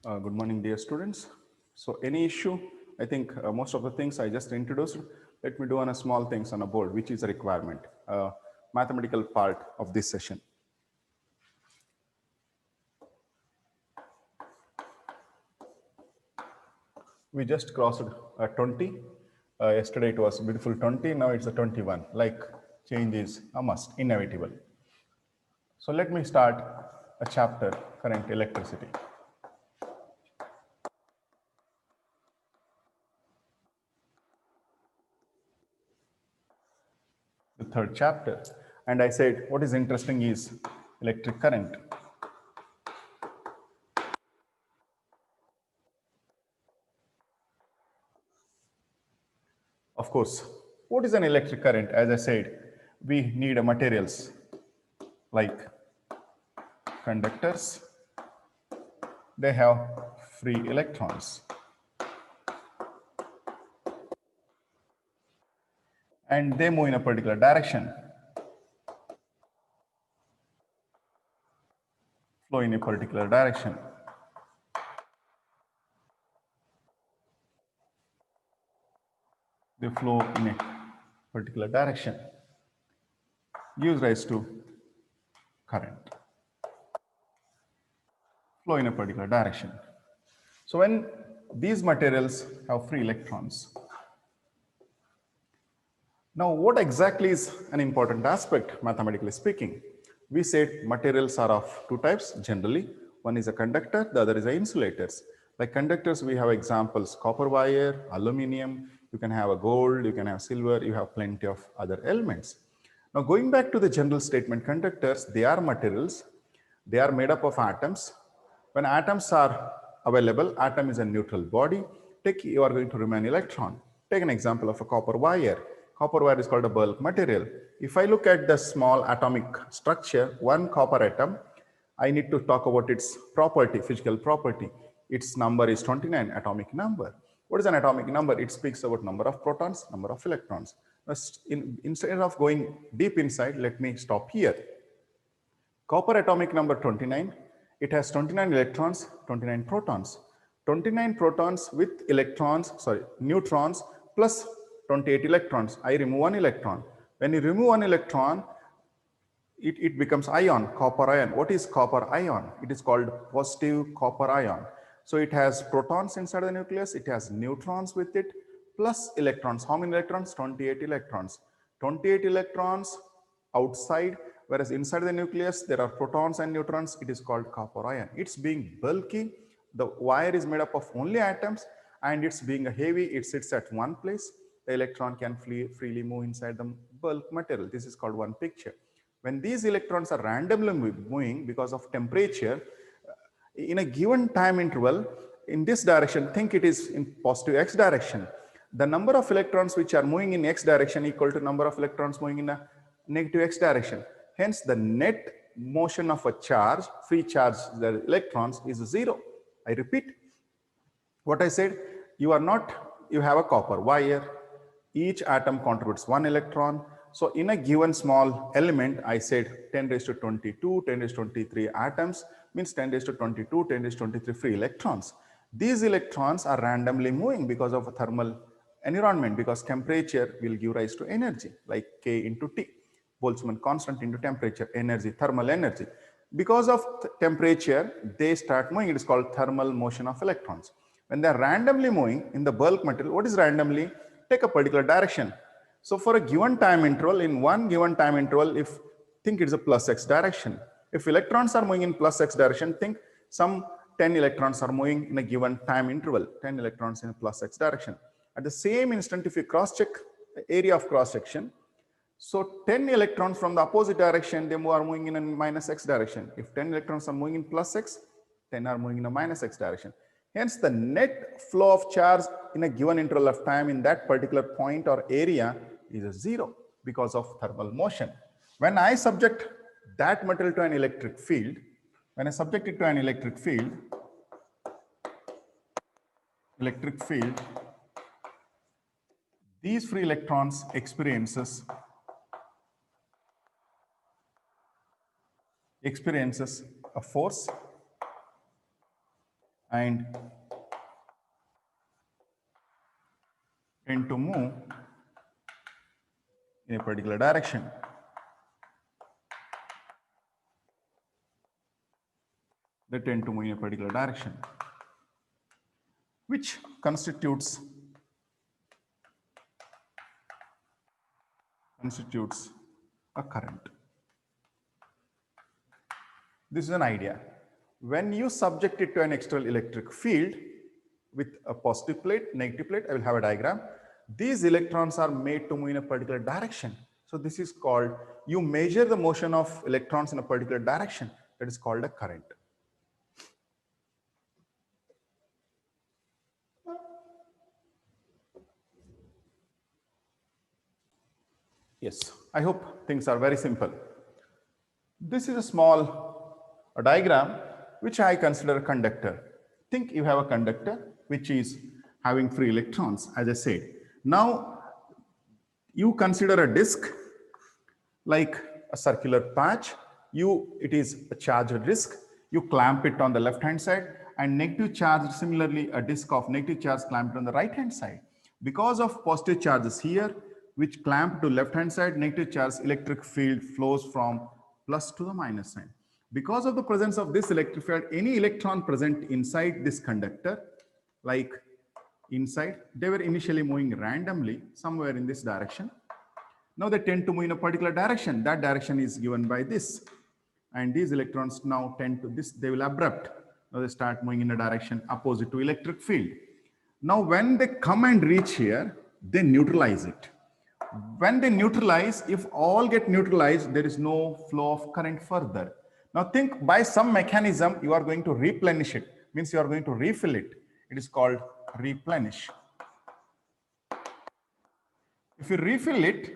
Good morning, dear students. So any issue, I think most of the things I just introduced, let me do on a small things on a board, which is a requirement, mathematical part of this session. We just crossed 20. Yesterday it was beautiful 20, now it's a 21. Like change is a must, inevitable. So let me start a chapter, current electricity. The third chapter. And I said, what is interesting is electric current. Of course, what is an electric current? As I said, we need a materials like conductors. They have free electrons. And they move in a particular direction, flow in a particular direction. They flow in a particular direction, gives rise to current. Flow in a particular direction. So when these materials have free electrons, now what exactly is an important aspect, mathematically speaking? We said materials are of two types generally. One is a conductor, the other is a insulators. Like conductors, we have examples, copper wire, aluminum, you can have a gold, you can have silver, you have plenty of other elements. Now going back to the general statement, conductors, they are materials, they are made up of atoms. When atoms are available, atom is a neutral body. Take, you are going to remove an electron. Take an example of a copper wire. Copper wire is called a bulk material. If I look at the small atomic structure, one copper atom, I need to talk about its property, physical property. Its number is 29, atomic number. What is an atomic number? It speaks about number of protons, number of electrons. Instead of going deep inside, let me stop here. Copper atomic number 29, it has 29 electrons, 29 protons. 29 protons with neutrons plus 28 electrons. I remove one electron. When you remove one electron, it becomes ion, copper ion. What is copper ion? It is called positive copper ion. So it has protons inside the nucleus, it has neutrons with it, plus electrons. How many electrons? 28 electrons. 28 electrons outside, whereas inside the nucleus there are protons and neutrons. It is called copper ion. It's being bulky. The wire is made up of only atoms, and it's being heavy. It sits at one place. The electron can freely move inside the bulk material. This is called one picture. When these electrons are randomly moving because of temperature, in a given time interval, in this direction, think it is in positive x direction. The number of electrons which are moving in x direction equal to number of electrons moving in a negative x direction. Hence, the net motion of a charge, free charge, the electrons is zero. I repeat what I said. You have a copper wire. Each atom contributes one electron. So in a given small element, I said 10 raised to 22, 10 raised to 23 atoms means 10 raised to 22, 10 raised to 23 free electrons. These electrons are randomly moving because of a thermal environment, because temperature will give rise to energy like K into T, Boltzmann constant into temperature, energy, thermal energy. Because of temperature, they start moving. It is called thermal motion of electrons. When they are randomly moving in the bulk material, what is randomly? Take a particular direction. So for a given time interval, in one given time interval, if think it's a plus x direction. If electrons are moving in plus x direction, think some 10 electrons are moving in a given time interval, 10 electrons in a plus x direction. At the same instant, if you cross-check the area of cross-section, so 10 electrons from the opposite direction, they are moving in a minus x direction. If 10 electrons are moving in plus x, 10 are moving in a minus x direction. Hence, the net flow of charge in a given interval of time in that particular point or area is a zero because of thermal motion. When I subject that material to an electric field, these free electrons experiences a force, and tend to move in a particular direction. They tend to move in a particular direction, which constitutes a current. This is an idea. When you subject it to an external electric field with a positive plate, negative plate, I will have a diagram. These electrons are made to move in a particular direction. So this is called, you measure the motion of electrons in a particular direction. That is called a current. Yes, I hope things are very simple. This is a small diagram which I consider a conductor. Think you have a conductor which is having free electrons, as I said. Now you consider a disk like a circular patch. It is a charged disk. You clamp it on the left hand side, and negative charge, similarly a disk of negative charge clamped on the right hand side. Because of positive charges here which clamp to left hand side, negative charge, electric field flows from plus to the minus sign. Because of the presence of this electric field, any electron present inside this conductor, like inside, they were initially moving randomly somewhere in this direction. Now they tend to move in a particular direction. That direction is given by this. And these electrons now tend to this, they will abrupt. Now they start moving in a direction opposite to electric field. Now when they come and reach here, they neutralize it. When they neutralize, if all get neutralized, there is no flow of current further. Now think, by some mechanism you are going to replenish it, means you are going to refill it. It is called replenish. If you refill it,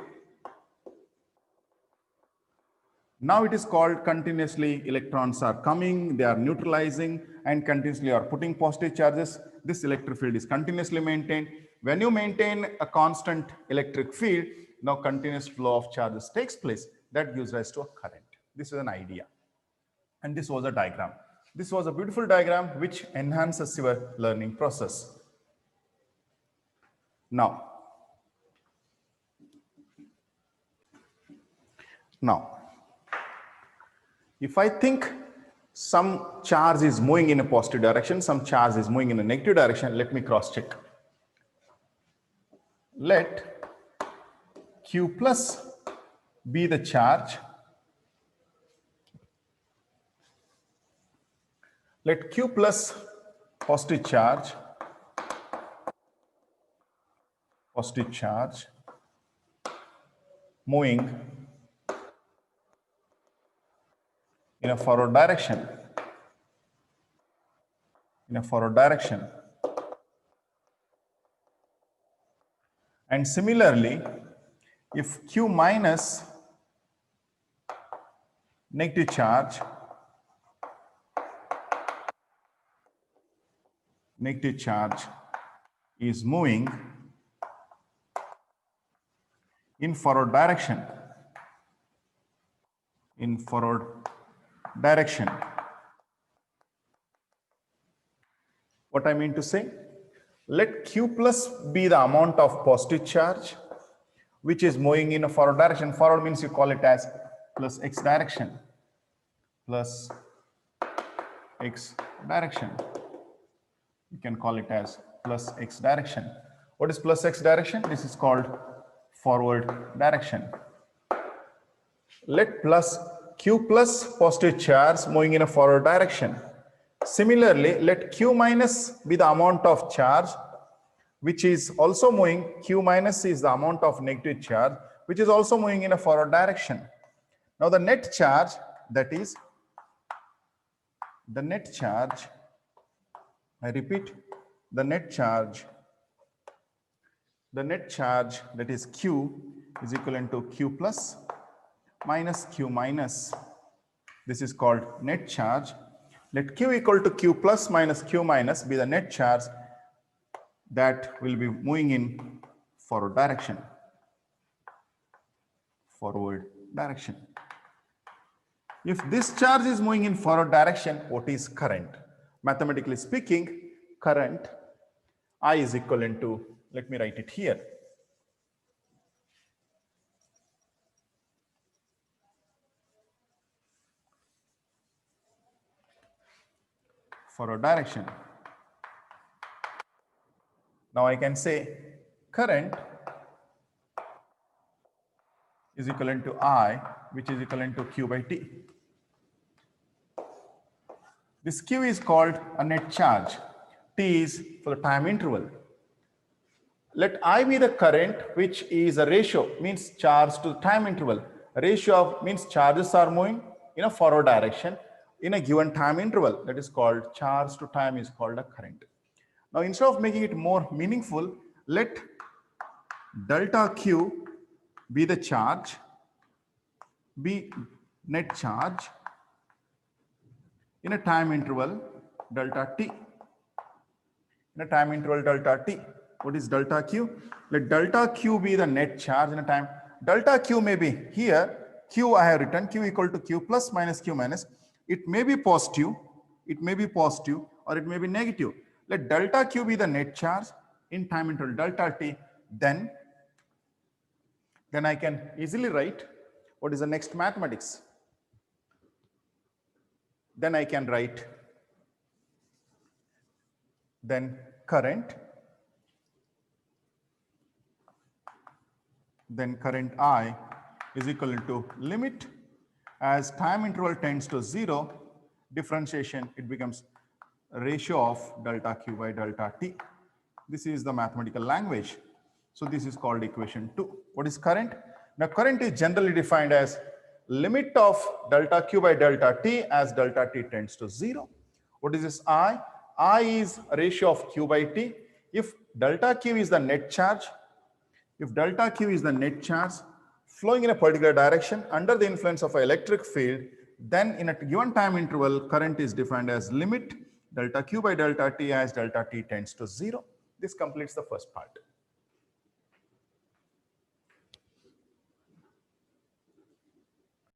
now it is called continuously electrons are coming, they are neutralizing, and continuously are putting positive charges. This electric field is continuously maintained. When you maintain a constant electric field, now continuous flow of charges takes place. That gives rise to a current. This is an idea. And this was a diagram. This was a beautiful diagram which enhances your learning process. Now, if I think some charge is moving in a positive direction, some charge is moving in a negative direction, let me cross check. Let Q plus be the charge. Let Q plus positive charge moving in a forward direction. And similarly, if Q minus negative charge is moving in forward direction. What I mean to say, let Q plus be the amount of positive charge which is moving in a forward direction. Forward means you call it as plus x direction. You can call it as plus x direction. What is plus x direction? This is called forward direction. Let Q plus positive charge moving in a forward direction. Similarly, let Q minus be the amount of charge which is also moving. Q minus is the amount of negative charge which is also moving in a forward direction. Now the net charge, I repeat, the net charge that is Q is equivalent to Q plus minus Q minus. This is called net charge. Let Q equal to Q plus minus Q minus be the net charge that will be moving in forward direction. If this charge is moving in forward direction, what is current? Mathematically speaking, current I is equivalent to, let me write it here. Forward direction. Now I can say current is equivalent to I, which is equivalent to Q by T. This Q is called a net charge. T is for the time interval. Let I be the current, which is a ratio, means charge to time interval. A ratio of means charges are moving in a forward direction in a given time interval. That is called charge to time is called a current. Now, instead of making it more meaningful, let delta Q be the charge, be net charge in a time interval delta T. In a time interval delta T. What is delta Q? Let delta Q be the net charge in a time. Delta Q may be here, Q I have written, Q equal to Q plus minus Q minus. It may be positive, or it may be negative. Let delta Q be the net charge in time interval delta T, then I can easily write what is the next mathematics. Then I can write then current I is equal to limit as time interval tends to 0, differentiation, it becomes a ratio of delta Q by delta T. This is the mathematical language. So this is called equation 2. What is current? Now current is generally defined as limit of delta Q by delta T as delta T tends to 0. What is this I? I is a ratio of Q by T. If delta Q is the net charge, flowing in a particular direction under the influence of an electric field, then in a given time interval, current is defined as limit delta Q by delta T as delta T tends to 0. This completes the first part.